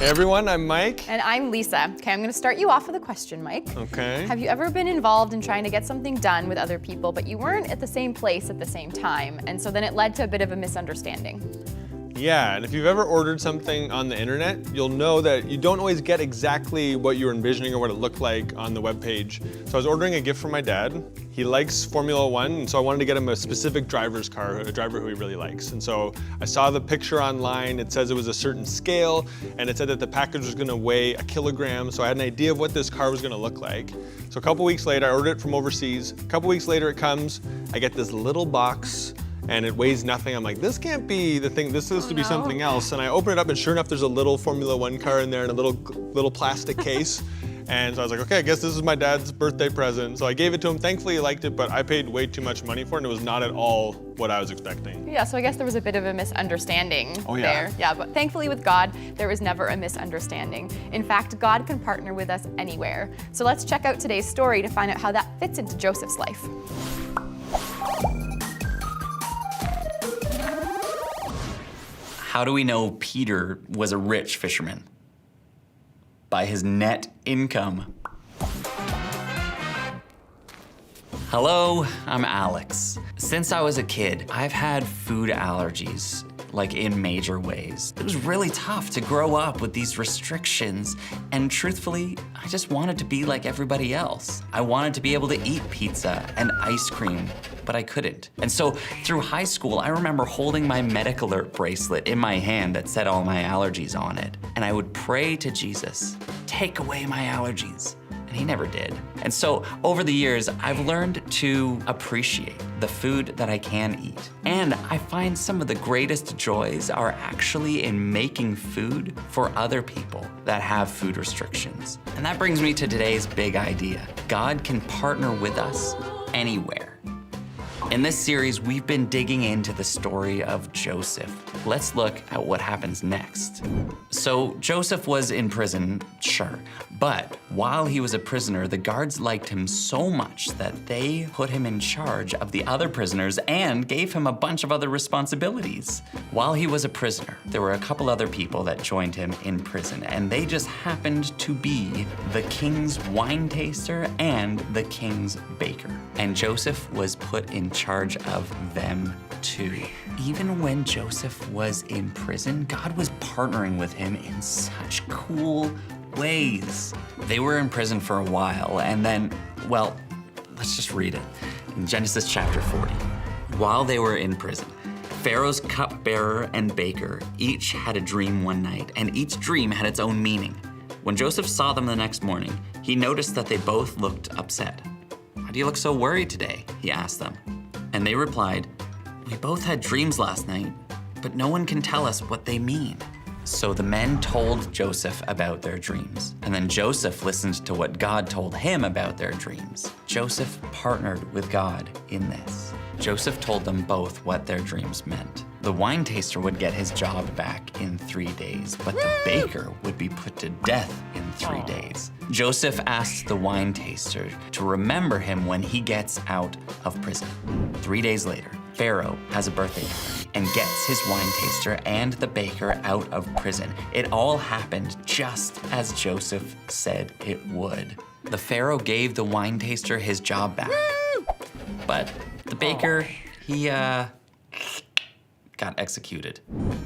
Hey everyone, I'm Mike. And I'm Lisa. Okay, I'm gonna start you off with a question, Mike. Okay. Have you ever been involved in trying to get something done with other people, but you weren't at the same place at the same time, and so then it led to a bit of a misunderstanding? Yeah, and if you've ever ordered something on the internet, you'll know that you don't always get exactly what you were envisioning or what it looked like on the webpage. So I was ordering a gift for my dad. He likes Formula One, and so I wanted to get him a specific driver's car, a driver who he really likes. And so I saw the picture online. It says it was a certain scale, and it said that the package was gonna weigh 1 kilogram, so I had an idea of what this car was gonna look like. So a couple weeks later, I ordered it from overseas. A couple weeks later, it comes. I get this little box, and it weighs nothing. I'm like, this can't be the thing, this has to be something else. And I open it up, and sure enough, there's a little Formula One car in there in a little plastic case. And so I was like, okay, I guess this is my dad's birthday present. So I gave it to him. Thankfully, he liked it, but I paid way too much money for it, and it was not at all what I was expecting. Yeah, so I guess there was a bit of a misunderstanding there. Yeah, but thankfully with God, there was never a misunderstanding. In fact, God can partner with us anywhere. So let's check out today's story to find out how that fits into Joseph's life. How do we know Peter was a rich fisherman? By his net income. Hello, I'm Alex. Since I was a kid, I've had food allergies, like in major ways. It was really tough to grow up with these restrictions, and truthfully, I just wanted to be like everybody else. I wanted to be able to eat pizza and ice cream, but I couldn't. And so through high school, I remember holding my MedicAlert bracelet in my hand that said all my allergies on it, and I would pray to Jesus, take away my allergies. And he never did. And so over the years, I've learned to appreciate the food that I can eat. And I find some of the greatest joys are actually in making food for other people that have food restrictions. And that brings me to today's big idea. God can partner with us anywhere. In this series, we've been digging into the story of Joseph. Let's look at what happens next. So Joseph was in prison, sure, but while he was a prisoner, the guards liked him so much that they put him in charge of the other prisoners and gave him a bunch of other responsibilities. While he was a prisoner, there were a couple other people that joined him in prison, and they just happened to be the king's wine taster and the king's baker. And Joseph was put in charge of them too. Even when Joseph was in prison, God was partnering with him in such cool ways. They were in prison for a while, and then, well, let's just read it. In Genesis chapter 40. While they were in prison, Pharaoh's cupbearer and baker each had a dream one night, and each dream had its own meaning. When Joseph saw them the next morning, he noticed that they both looked upset. "Why do you look so worried today?" he asked them. And they replied, "We both had dreams last night, but no one can tell us what they mean." So the men told Joseph about their dreams, and then Joseph listened to what God told him about their dreams. Joseph partnered with God in this. Joseph told them both what their dreams meant. The wine taster would get his job back in 3 days, but the baker would be put to death in 3 days. Joseph asked the wine taster to remember him when he gets out of prison. 3 days later, Pharaoh has a birthday party and gets his wine taster and the baker out of prison. It all happened just as Joseph said it would. The Pharaoh gave the wine taster his job back, but the baker, he got executed.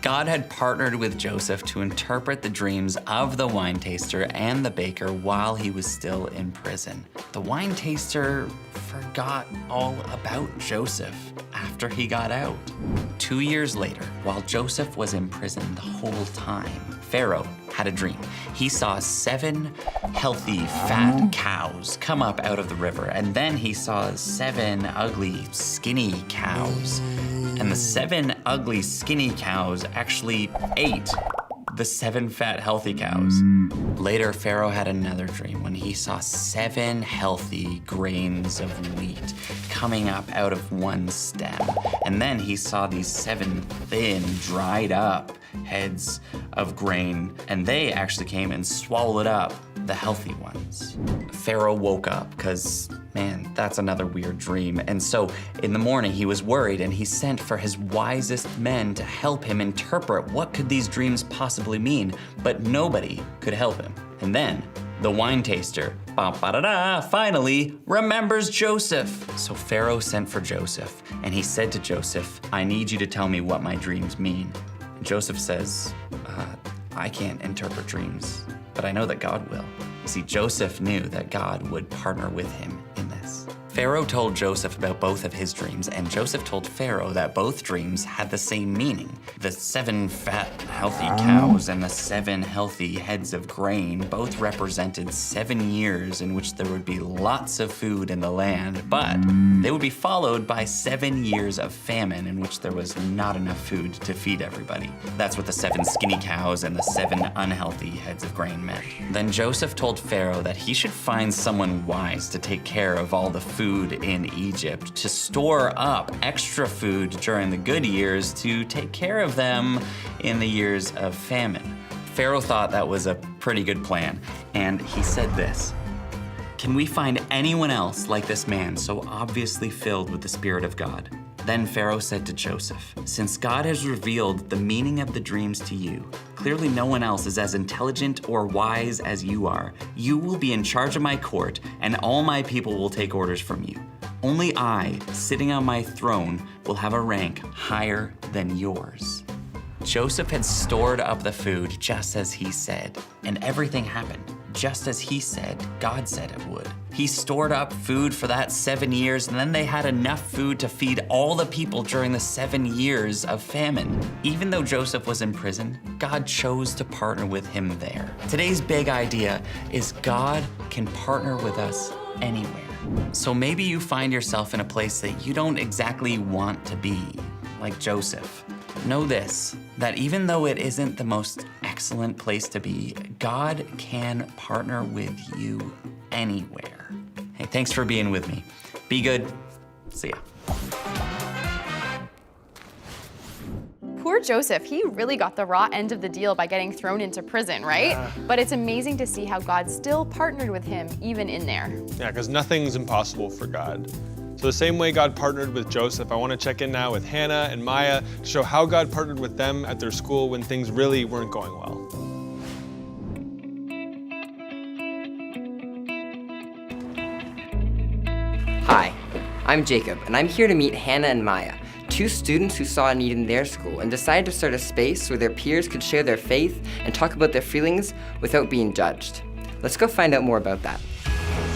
God had partnered with Joseph to interpret the dreams of the wine taster and the baker while he was still in prison. The wine taster forgot all about Joseph after he got out. 2 years later, while Joseph was in prison the whole time, Pharaoh had a dream. He saw 7 healthy, fat cows come up out of the river, and then he saw 7 ugly, skinny cows. And the 7 ugly, skinny cows actually ate the 7 fat, healthy cows. Later, Pharaoh had another dream when he saw 7 healthy grains of wheat coming up out of one stem. And then he saw these 7 thin, dried up heads of grain, and they actually came and swallowed up the healthy ones. Pharaoh woke up because Man, that's another weird dream. And so in the morning he was worried and he sent for his wisest men to help him interpret what could these dreams possibly mean, but nobody could help him. And then the wine taster, finally remembers Joseph. So Pharaoh sent for Joseph and he said to Joseph, I need you to tell me what my dreams mean. And Joseph says, I can't interpret dreams, but I know that God will. You see, Joseph knew that God would partner with him in this. Pharaoh told Joseph about both of his dreams, and Joseph told Pharaoh that both dreams had the same meaning. The 7 fat, healthy cows and the 7 healthy heads of grain both represented 7 years in which there would be lots of food in the land, but they would be followed by 7 years of famine in which there was not enough food to feed everybody. That's what the 7 skinny cows and the 7 unhealthy heads of grain meant. Then Joseph told Pharaoh that he should find someone wise to take care of all the food in Egypt, to store up extra food during the good years to take care of them in the years of famine. Pharaoh thought that was a pretty good plan, and he said this, "Can we find anyone else like this man so obviously filled with the Spirit of God?" Then Pharaoh said to Joseph, "Since God has revealed the meaning of the dreams to you, clearly no one else is as intelligent or wise as you are. You will be in charge of my court, and all my people will take orders from you. Only I, sitting on my throne, will have a rank higher than yours." Joseph had stored up the food just as he said, and everything happened just as he said God said it would. He stored up food for that 7 years, and then they had enough food to feed all the people during the 7 years of famine. Even though Joseph was in prison, God chose to partner with him there. Today's big idea is God can partner with us anywhere. So maybe you find yourself in a place that you don't exactly want to be, like Joseph. Know this, that even though it isn't the most excellent place to be, God can partner with you anywhere. Hey, thanks for being with me. Be good. See ya. Poor Joseph, he really got the raw end of the deal by getting thrown into prison, right? Yeah. But it's amazing to see how God still partnered with him even in there. Yeah, because nothing's impossible for God. So the same way God partnered with Joseph, I want to check in now with Hannah and Maya to show how God partnered with them at their school when things really weren't going well. Hi, I'm Jacob, and I'm here to meet Hannah and Maya, 2 students who saw a need in their school and decided to start a space where their peers could share their faith and talk about their feelings without being judged. Let's go find out more about that.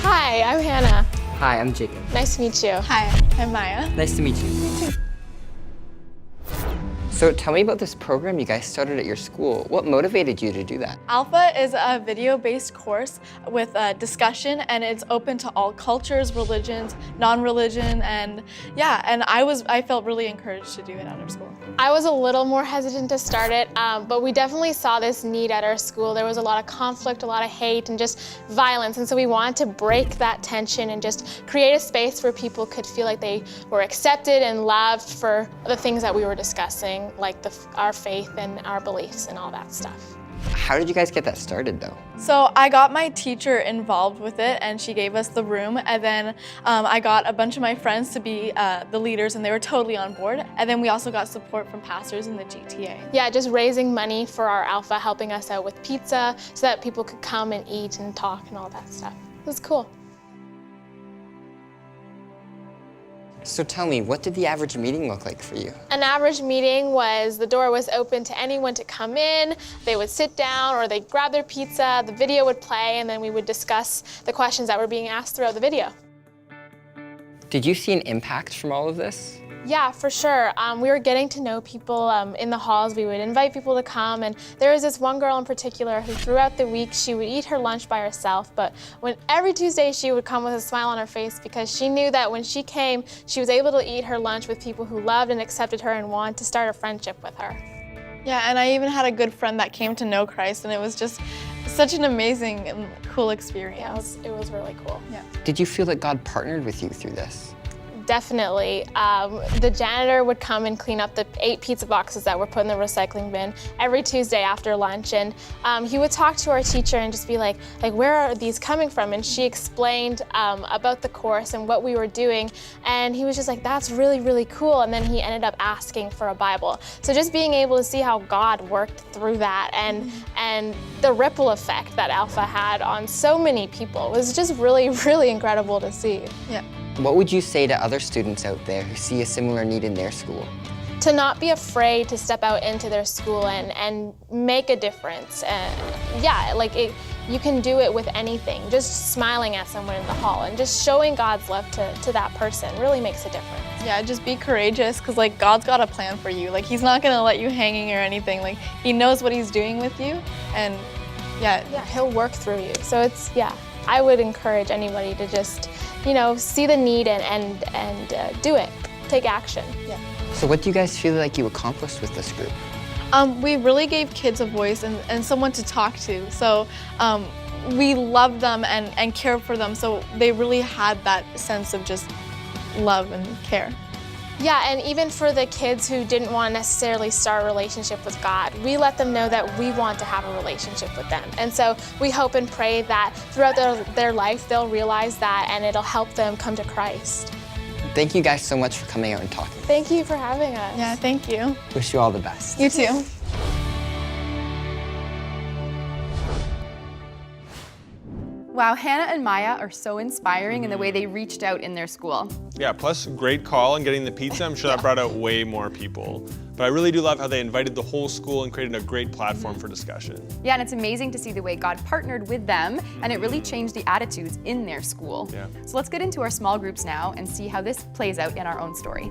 Hi, I'm Hannah. Hi, I'm Jacob. Nice to meet you. Hi, I'm Maya. Nice to meet you. So tell me about this program you guys started at your school. What motivated you to do that? Alpha is a video-based course with a discussion, and it's open to all cultures, religions, non-religion, and yeah, and I felt really encouraged to do it at our school. I was a little more hesitant to start it, but we definitely saw this need at our school. There was a lot of conflict, a lot of hate, and just violence, and so we wanted to break that tension and just create a space where people could feel like they were accepted and loved for the things that we were discussing, like our faith and our beliefs and all that stuff. How did you guys get that started though? So I got my teacher involved with it, and she gave us the room, and then I got a bunch of my friends to be the leaders, and they were totally on board. And then we also got support from pastors in the GTA. Yeah, just raising money for our Alpha, helping us out with pizza so that people could come and eat and talk and all that stuff. It was cool. So tell me, what did the average meeting look like for you? An average meeting was the door was open to anyone to come in, they would sit down or they'd grab their pizza, the video would play, and then we would discuss the questions that were being asked throughout the video. Did you see an impact from all of this? Yeah, for sure. We were getting to know people in the halls. We would invite people to come, and there was this one girl in particular who throughout the week she would eat her lunch by herself, but every Tuesday she would come with a smile on her face because she knew that when she came, she was able to eat her lunch with people who loved and accepted her and wanted to start a friendship with her. Yeah, and I even had a good friend that came to know Christ, and it was just such an amazing and cool experience. Yeah, it was really cool. Yeah. Did you feel that God partnered with you through this? definitely. The janitor would come and clean up the 8 pizza boxes that were put in the recycling bin every Tuesday after lunch. And he would talk to our teacher and just be like, where are these coming from? And she explained about the course and what we were doing. And he was just like, that's really, really cool. And then he ended up asking for a Bible. So just being able to see how God worked through that and the ripple effect that Alpha had on so many people was just really, really incredible to see. Yeah. What would you say to other students out there who see a similar need in their school? To not be afraid to step out into their school and make a difference. You can do it with anything. Just smiling at someone in the hall and just showing God's love to that person really makes a difference. Yeah, just be courageous, because like God's got a plan for you. Like he's not gonna let you hanging or anything. Like he knows what he's doing with you, and yeah, he'll work through you. So I would encourage anybody to just, see the need and do it. Take action. Yeah. So what do you guys feel like you accomplished with this group? We really gave kids a voice and someone to talk to. So we loved them and cared for them. So they really had that sense of just love and care. Yeah, and even for the kids who didn't want to necessarily start a relationship with God, we let them know that we want to have a relationship with them. And so we hope and pray that throughout their life, they'll realize that and it'll help them come to Christ. Thank you guys so much for coming out and talking. Thank you for having us. Yeah, thank you. Wish you all the best. You too. Wow, Hannah and Maya are so inspiring in the way they reached out in their school. Yeah, plus great call and getting the pizza. I'm sure that brought out way more people. But I really do love how they invited the whole school and created a great platform for discussion. Yeah, and it's amazing to see the way God partnered with them, and it really changed the attitudes in their school. Yeah. So let's get into our small groups now and see how this plays out in our own story.